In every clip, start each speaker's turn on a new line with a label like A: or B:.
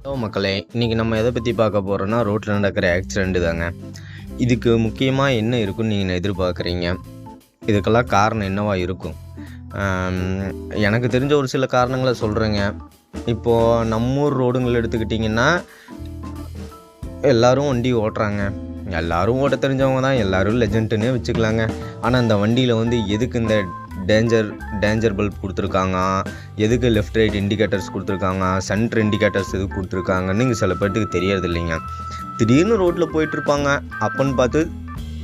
A: Hello மக்களே! இன்னைக்கு நம்ம எத பத்தி பார்க்க போறோம்னா, ரோட்ல நடக்கிற ஆக்சிடென்ட் தாங்க. இதுக்கு முக்கியமா என்ன இருக்குன்னு நீங்க எதிர்பார்க்குறீங்க? இதுக்கெல்லாம் காரணம் என்னவா இருக்கும்? அம் எனக்கு தெரிஞ்ச ஒரு சில காரணங்கள சொல்றேங்க. இப்போ நம்ம ஊர் ரோடுங்கள எடுத்துக்கிட்டிங்கன்னா, எல்லாரும் வண்டி ஓட்டுறாங்க. எல்லாரும் ஓட்டத் தெரிஞ்சவங்க தான். எல்லாரும் லெஜெண்ட்டுன்னே வச்சுக்கலாங்க. ஆனா, இந்த வண்டியில எதுக்கு இந்த டேஞ்சர் டேஞ்சர் பல்ப் குடுத்துருக்காங்க, எதுக்கு லெஃப்ட், ரைட் இண்டிகேட்டர்ஸ் குடுத்துருக்காங்க, சென்டர் இண்டிகேட்டர்ஸ் எதுக்கு குடுத்துருக்காங்கன்னு இங்க சில பேத்துக்கு தெரியறதில்லைங்க. திடீர்னு ரோட்ல போயிட்டுருப்பாங்க. அப்பன்னு பார்த்து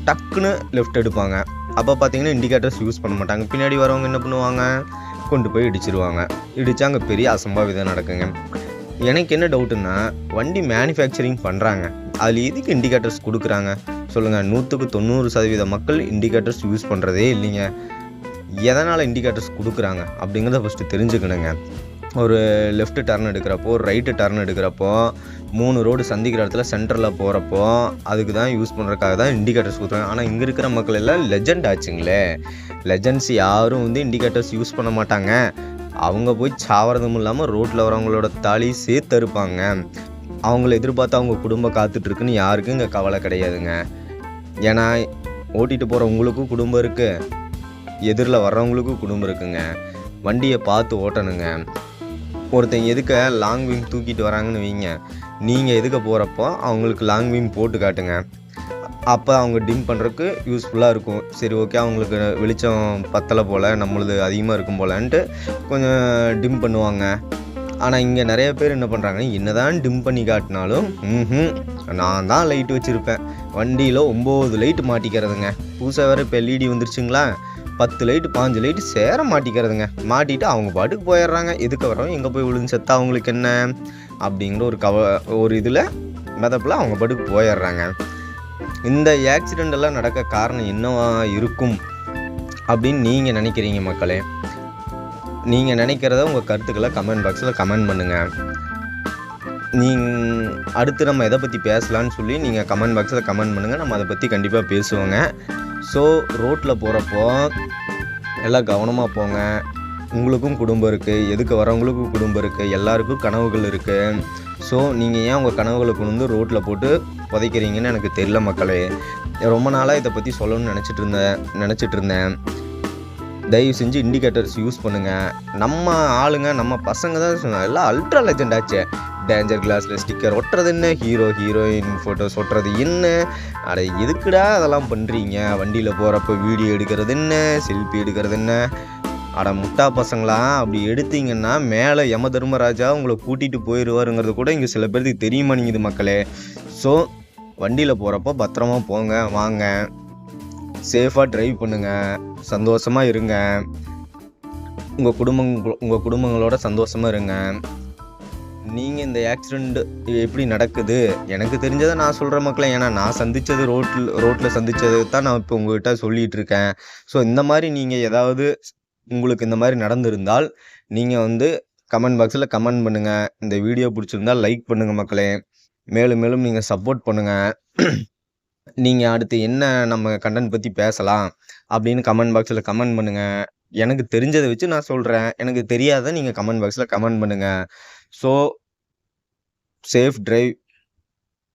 A: டக்குன்னு லெஃப்ட் எடுப்பாங்க. அப்ப பார்த்தீங்கன்னா, இண்டிகேட்டர்ஸ் யூஸ் பண்ண மாட்டாங்க. பின்னாடி வரவங்க என்ன பண்ணுவாங்க, கொண்டு போய் இடிச்சிருவாங்க. இடிச்சா அங்க பெரிய அசம்பாவிதம் நடக்குங்க. எனக்கு என்ன டவுட்டுன்னா, வண்டி மேனுஃபேக்சரிங் பண்றாங்க. அதுல எதுக்கு இண்டிகேட்டர்ஸ் குடுக்குறாங்க? சொல்லுங்க. 100க்கு 90% மக்கள் இண்டிகேட்டர்ஸ் யூஸ் பண்றதே இல்லைங்க. எதனால இண்டிகேட்டர்ஸ் குடுக்குறாங்க? அப்படிங்கிறத ஃபர்ஸ்ட்டு தெரிஞ்சுக்கணுங்க. ஒரு லெஃப்ட் டர்ன் எடுக்கிறப்போ, ரைட்டு டர்ன் எடுக்கிறப்போ, 3 ரோடு சந்திக்கிற இடத்துல சென்டர்ல போறப்போ, அதுக்கு தான் யூஸ் பண்றதுக்காக தான் இண்டிகேட்டர்ஸ் குடுக்குறாங்க. ஆனா இங்க இருக்கிற மக்கள் எல்லாம் லெஜெண்ட் ஆச்சுங்களே! லெஜெண்ட்ஸ் யாரும் இண்டிகேட்டர்ஸ் யூஸ் பண்ண மாட்டாங்க. அவங்க போய் சாவறதும் இல்லாம ரோட்ல வரவங்களோட தாலி சேர்த்து அறுப்பாங்க. அவங்கள எதிர்பார்த்து அவங்க குடும்பம் காத்துட்டு இருக்குன்னு யாருக்கும் இங்க கவலை கிடையாதுங்க. ஏன்னா, ஓட்டிட்டு போற உங்களுக்கும் குடும்பம் இருக்கு. எதிர்ல வர்றவங்களுக்கும் குடும்பம் இருக்குங்க. வண்டிய பார்த்து ஓட்டணுங்க. ஒருத்தன் எதுக்க லாங் பீம் தூக்கிட்டு வராங்கன்னு வைங்க. நீங்க எதுக்க போறப்போ அவங்களுக்கு லாங் பீம் போட்டு காட்டுங்க. அப்ப அவங்க டிம் பண்றதுக்கு யூஸ்ஃபுல்லா இருக்கும். சரி, ஓகே, அவங்களுக்கு வெளிச்சம் பத்தல போல, நம்மளுது அதிகமா இருக்கும் போலன்ட்டு கொஞ்சம் டிம் பண்ணுவாங்க. ஆனா இங்க நெறைய பேர் என்ன பண்றாங்க, என்னதான் டிம் பண்ணி காட்டினாலும், நான் தான் லைட் வச்சிருப்பேன். வண்டியில 9 லைட் மாட்டிக்கிறதுங்க. புதுசா வேற இப்ப எல்இடி வந்துருச்சுங்களா? 10 லைட் 15 லைட் சேர மாட்டிக்கிறதுங்க. மாட்டிட்டு அவங்க பாட்டுக்கு போயிடுறாங்க. எதுக்க வர்றவன் எங்க போய் விழுந்து செத்தா அவங்களுக்கு என்ன? அப்படிங்கிற ஒரு இதுல மெதப்புல அவங்க பாட்டுக்கு போயிடுறாங்க. இந்த ஆக்சிடென்ட் எல்லாம் நடக்க காரணம் என்னவா இருக்கும் அப்படின்னு நீங்க நினைக்கிறீங்க மக்களே? நீங்க நினைக்கிறத உங்க கருத்துக்களை கமெண்ட் பாக்ஸ்ல கமெண்ட் பண்ணுங்க. அடுத்து நம்ம எதை பத்தி பேசலாம்னு சொல்லி நீங்க கமெண்ட் பாக்ஸ்ல கமெண்ட் பண்ணுங்க. நம்ம அதை பத்தி கண்டிப்பா பேசுவோங்க. ஸோ ரோட்ல போறப்போ எல்லாம் கவனமா போங்க. உங்களுக்கும் குடும்பம் இருக்கு. எதுக்க வரவங்களுக்கும் குடும்பம் இருக்கு. எல்லாருக்கும் கனவுகள் இருக்கு. ஸோ நீங்க ஏன் உங்க கனவுகளை கொண்டு ரோட்ல போட்டு புதைக்கிறீங்கன்னு எனக்கு தெரியல மக்களே. ரொம்ப நாளா இதை பத்தி சொல்லணும்னு நினைச்சிட்டு இருந்தேன். தயவு செஞ்சு இண்டிகேட்டர்ஸ் யூஸ் பண்ணுங்க. நம்ம ஆளுங்க, நம்ம பசங்க தான் எல்லாம் அல்ட்ரா லெஜெண்ட் ஆச்சே. டேஞ்சர் கிளாஸ்ல ஸ்டிக்கர் ஒட்டுறது என்ன, ஹீரோயின் ஃபோட்டோஸ் ஒட்டுறது என்ன, அட எதுக்குடா அதெல்லாம் பண்ணுறீங்க? வண்டியில் போகிறப்ப வீடியோ எடுக்கிறது என்ன, செல்ஃபி எடுக்கிறது என்ன? அட முட்டா பசங்களா, அப்படி எடுத்தீங்கன்னா மேலே யம தர்மராஜா உங்களை கூட்டிகிட்டு போயிடுவாருங்கிறது கூட இங்கே சில பேருக்கு தெரியமாட்டேங்குது மக்களே. ஸோ வண்டியில் போகிறப்போ பத்திரமா போங்க, வாங்க, சேஃபாக ட்ரைவ் பண்ணுங்க, சந்தோஷமாக இருங்க, உங்கள் குடும்பங்களோட சந்தோஷமாக இருங்க. நீங்கள் இந்த ஆக்சிடெண்ட் எப்படி நடக்குது எனக்கு தெரிஞ்சதை நான் சொல்கிற மக்களே. ஏன்னா நான் சந்தித்தது ரோட்டில் சந்தித்தது தான் நான் இப்போ உங்கள்கிட்ட சொல்லிகிட்டு இருக்கேன். ஸோ இந்த மாதிரி நீங்கள் ஏதாவது உங்களுக்கு இந்த மாதிரி நடந்திருந்தால் நீங்கள் கமெண்ட் பாக்ஸில் கமெண்ட் பண்ணுங்கள். இந்த வீடியோ பிடிச்சிருந்தால் லைக் பண்ணுங்கள் மக்களே. மேலும் மேலும் நீங்கள் சப்போர்ட் பண்ணுங்கள். நீங்கள் அடுத்து என்ன நம்ம கண்டென்ட் பற்றி பேசலாம் அப்படின்னு கமெண்ட் பாக்ஸில் கமெண்ட் பண்ணுங்கள். எனக்கு தெரிஞ்சதை வச்சு நான் சொல்கிறேன். எனக்கு தெரியாத நீங்கள் கமெண்ட் பாக்ஸில் கமெண்ட் பண்ணுங்கள். So safe drive.